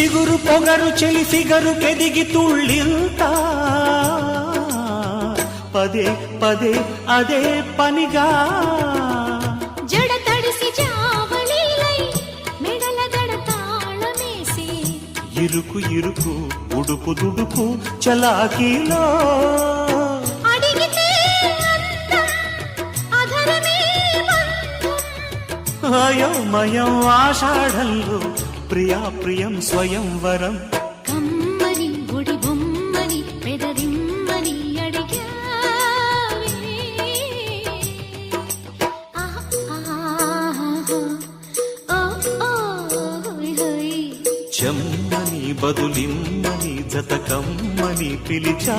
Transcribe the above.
చిగురు పొగరు చెలి ఫిగరు కెదిగి తుళ్ళింత పదే పదే అదే పనిగా జడ తడిసి జావళీలై మెడల గడ తాళమేసి ఇరుకు ఇరుకు ఉడుకు దుడుకు చలాకీలో అడిగితే అందం అధరమే బంధం అయోమయం ఆషాఢంలో ప్రియా ప్రియం స్వయంవరం కమ్మని గుడి బొమ్మని పెదరిమ్మని అడిగావే చెమ్మని బదులిమ్మని జత కమ్మని పిలిచా